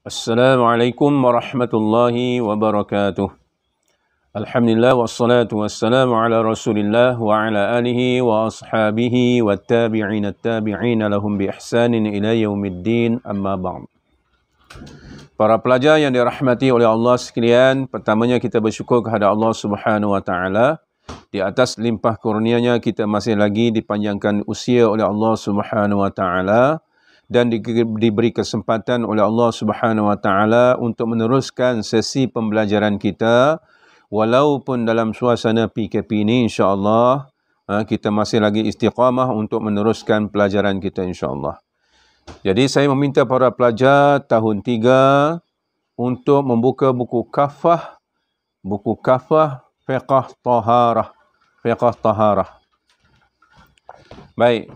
Assalamualaikum warahmatullahi wabarakatuh. Alhamdulillah wassalatu wassalamu ala Rasulillah wa ala alihi wa ashabihi wa tabi'ina lahum bi ihsanin ila yaumiddin, amma ba'd. Para pelajar yang dirahmati oleh Allah sekalian, pertamanya kita bersyukur kepada Allah Subhanahu wa taala. Di atas limpah kurnianya kita masih lagi dipanjangkan usia oleh Allah Subhanahu wa taala dan diberi kesempatan oleh Allah Subhanahu wa taala untuk meneruskan sesi pembelajaran kita walaupun dalam suasana PKP ini, insya-Allah kita masih lagi istiqamah untuk meneruskan pelajaran kita, insya-Allah. Jadi saya meminta para pelajar tahun 3 untuk membuka buku kafah fiqh taharah. Baik.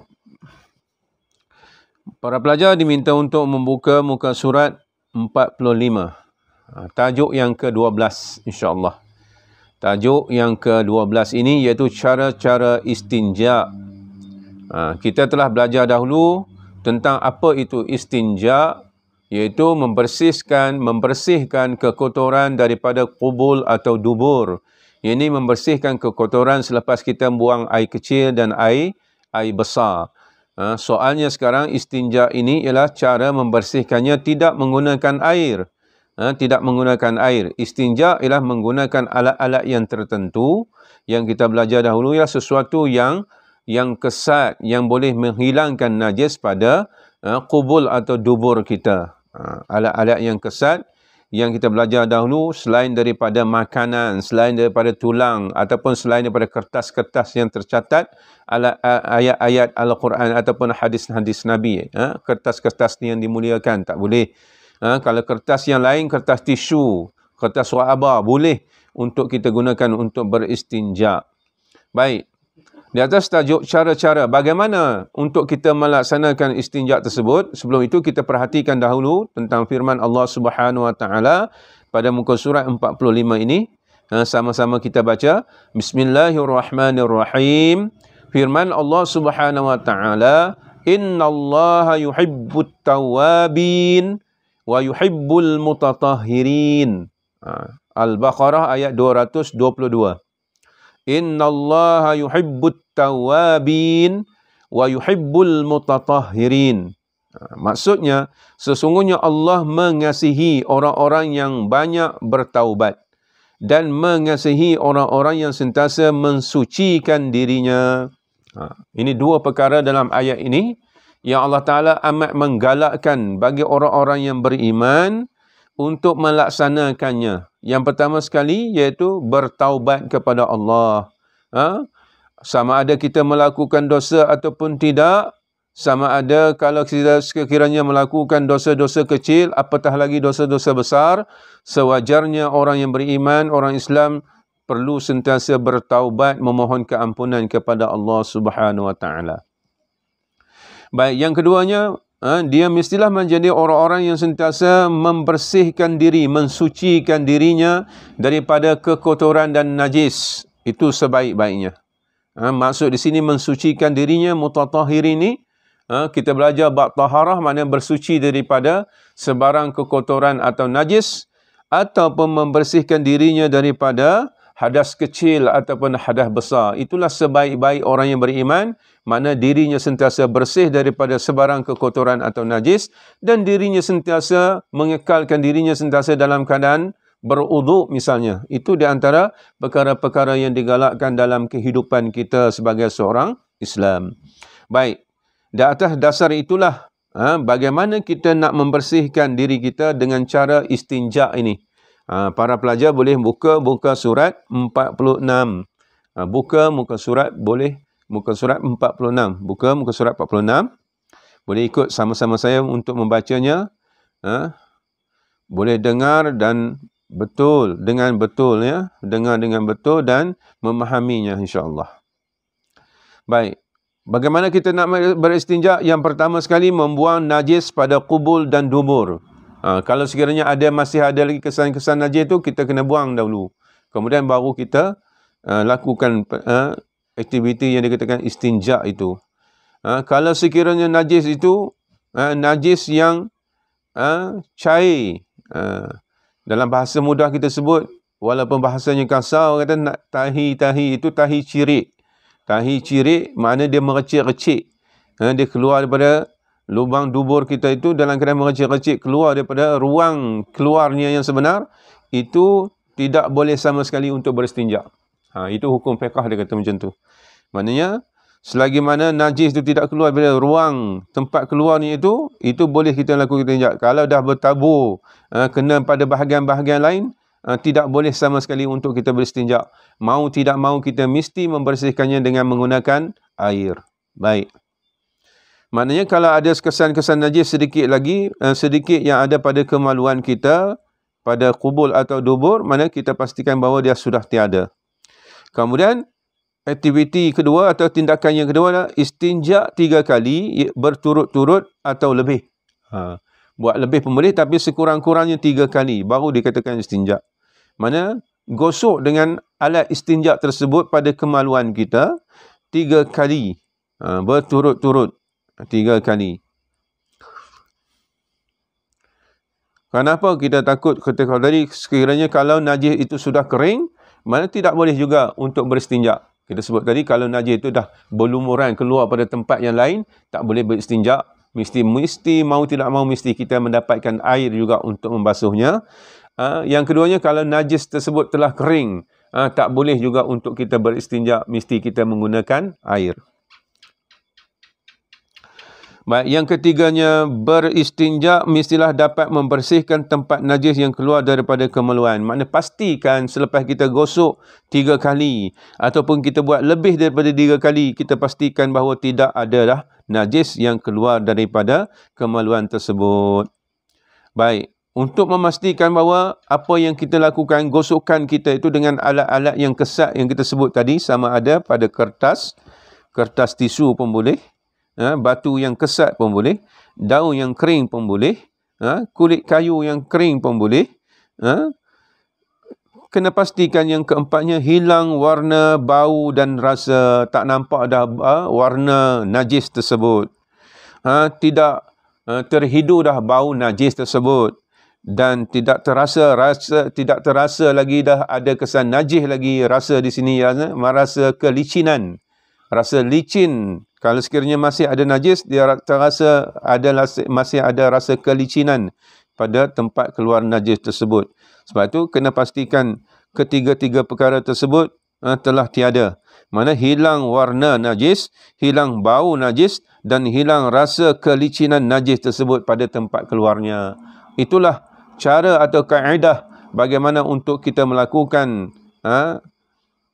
Para pelajar diminta untuk membuka muka surat 45. Tajuk yang ke-12, insya-Allah. Tajuk yang ke-12 ini iaitu cara-cara istinja. Kita telah belajar dahulu tentang apa itu istinja, iaitu membersihkan kekotoran daripada qubul atau dubur. Ini membersihkan kekotoran selepas kita buang air kecil dan air besar. Soalnya sekarang istinja ini ialah cara membersihkannya tidak menggunakan air. Tidak menggunakan air. Istinja ialah menggunakan alat-alat yang tertentu yang kita belajar dahulu, ialah sesuatu yang kesat, yang boleh menghilangkan najis pada qubul atau dubur kita. Alat-alat yang kesat yang kita belajar dahulu, selain daripada makanan, selain daripada tulang ataupun selain daripada kertas-kertas yang tercatat, ayat-ayat Al-Quran ataupun hadis-hadis Nabi. Kertas-kertas ni yang dimuliakan, tak boleh. Kalau kertas yang lain, kertas tisu, kertas wa'abah, boleh untuk kita gunakan untuk beristinja. Baik. Di atas tajuk cara-cara bagaimana untuk kita melaksanakan istinja tersebut. Sebelum itu kita perhatikan dahulu tentang firman Allah Subhanahu wa taala pada muka surat 45 ini. Sama-sama kita baca. Bismillahirrahmanirrahim. Firman Allah Subhanahu wa taala, "Innallaha yuhibbut tawwabin wa yuhibbul mutatahhirin." Al-Baqarah ayat 222. Innallaha yuhibbut tawwabin wa yuhibbul mutatahhirin. Maksudnya, sesungguhnya Allah mengasihi orang-orang yang banyak bertaubat dan mengasihi orang-orang yang sentiasa mensucikan dirinya. Ini dua perkara dalam ayat ini yang Allah Ta'ala amat menggalakkan bagi orang-orang yang beriman untuk melaksanakannya. Yang pertama sekali iaitu bertaubat kepada Allah. Sama ada kita melakukan dosa ataupun tidak, sama ada kalau kita sekiranya melakukan dosa-dosa kecil, apatah lagi dosa-dosa besar, sewajarnya orang yang beriman, orang Islam perlu sentiasa bertaubat, memohon keampunan kepada Allah Subhanahu wa taala. Baik, yang keduanya, dia mestilah menjadi orang-orang yang sentiasa membersihkan diri, mensucikan dirinya daripada kekotoran dan najis. Itu sebaik-baiknya. Maksud di sini mensucikan dirinya, mutatahhir ini, kita belajar bab taharah, maknanya bersuci daripada sebarang kekotoran atau najis, ataupun membersihkan dirinya daripada hadas kecil ataupun hadas besar. Itulah sebaik-baik orang yang beriman, mana dirinya sentiasa bersih daripada sebarang kekotoran atau najis dan dirinya sentiasa mengekalkan dirinya sentiasa dalam keadaan berwuduk misalnya. Itu di antara perkara-perkara yang digalakkan dalam kehidupan kita sebagai seorang Islam. Baik, di atas dasar itulah bagaimana kita nak membersihkan diri kita dengan cara istinja ini. Para pelajar boleh buka surat 46. Buka muka surat 46. Buka muka surat 46. Boleh ikut sama-sama saya untuk membacanya. Boleh dengar dan dengan betul ya. Dengar dengan betul dan memahaminya, insya-Allah. Baik. Bagaimana kita nak beristinja? Yang pertama sekali membuang najis pada qubul dan dubur. Kalau sekiranya masih ada lagi kesan-kesan najis itu, kita kena buang dahulu. Kemudian baru kita lakukan aktiviti yang dikatakan istinja itu. Kalau sekiranya najis itu najis yang cair. Dalam bahasa mudah kita sebut, walaupun bahasanya kasar, kata nak tahi itu tahi cirik. Tahi cirik makna dia merecik-recik. Dia keluar daripada lubang dubur kita itu dalam keadaan merecik-recik, keluar daripada ruang keluarnya yang sebenar, itu tidak boleh sama sekali untuk beristinja. Itu hukum fiqh dia kata macam tu. Maknanya, selagi mana najis itu tidak keluar daripada ruang tempat keluarnya itu boleh kita lakukan istinja. Kalau dah bertabur, kena pada bahagian-bahagian lain, tidak boleh sama sekali untuk kita beristinja. Mau tidak mau kita mesti membersihkannya dengan menggunakan air. Baik. Maknanya kalau ada kesan-kesan najis sedikit lagi, sedikit yang ada pada kemaluan kita, pada kubul atau dubur, mana kita pastikan bahawa dia sudah tiada. Kemudian, aktiviti kedua atau tindakan yang kedua adalah istinja 3 kali berturut-turut atau lebih. Buat lebih pun boleh, tapi sekurang-kurangnya 3 kali baru dikatakan istinja. Mana gosok dengan alat istinja tersebut pada kemaluan kita 3 kali berturut-turut 3 kali. Kenapa kita takut ketika tadi sekiranya kalau najis itu sudah kering, mana tidak boleh juga untuk beristinja. Kita sebut tadi kalau najis itu dah berlumuran keluar pada tempat yang lain, tak boleh beristinja. Mesti mau tidak mau mesti kita mendapatkan air juga untuk membasuhnya. Yang keduanya kalau najis tersebut telah kering, tak boleh juga untuk kita beristinja, mesti kita menggunakan air. Baik, yang ketiganya beristinja mestilah dapat membersihkan tempat najis yang keluar daripada kemaluan. Maknanya pastikan selepas kita gosok 3 kali ataupun kita buat lebih daripada 3 kali, kita pastikan bahawa tidak ada dah najis yang keluar daripada kemaluan tersebut. Baik, untuk memastikan bahawa apa yang kita lakukan, gosokan kita itu dengan alat-alat yang kesat yang kita sebut tadi, sama ada pada kertas tisu pun boleh, batu yang kesat pun boleh, daun yang kering pun boleh, kulit kayu yang kering pun boleh. Kena pastikan yang keempatnya hilang warna, bau dan rasa, tak nampak dah warna najis tersebut. Tidak terhidu dah bau najis tersebut dan tidak terasa lagi dah ada kesan najis lagi. Rasa di sini merasa kelicinan, rasa licin. Kalau sekiranya masih ada najis, dia terasa masih ada rasa kelicinan pada tempat keluar najis tersebut. Sebab itu kena pastikan ketiga-tiga perkara tersebut telah tiada. Mana hilang warna najis, hilang bau najis dan hilang rasa kelicinan najis tersebut pada tempat keluarnya. Itulah cara atau kaedah bagaimana untuk kita melakukan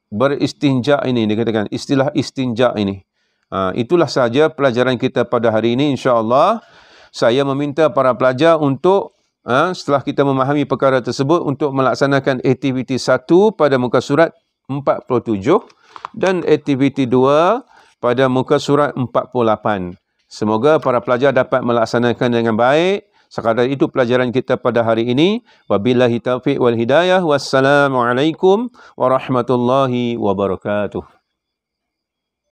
beristinja ini, dikatakan istilah istinja ini. Itulah sahaja pelajaran kita pada hari ini, insya-Allah. Saya meminta para pelajar untuk setelah kita memahami perkara tersebut untuk melaksanakan aktiviti 1 pada muka surat 47 dan aktiviti 2 pada muka surat 48. Semoga para pelajar dapat melaksanakan dengan baik. Sekadar itu pelajaran kita pada hari ini. Wabillahi taufiq wal hidayah. Wassalamualaikum warahmatullahi wabarakatuh.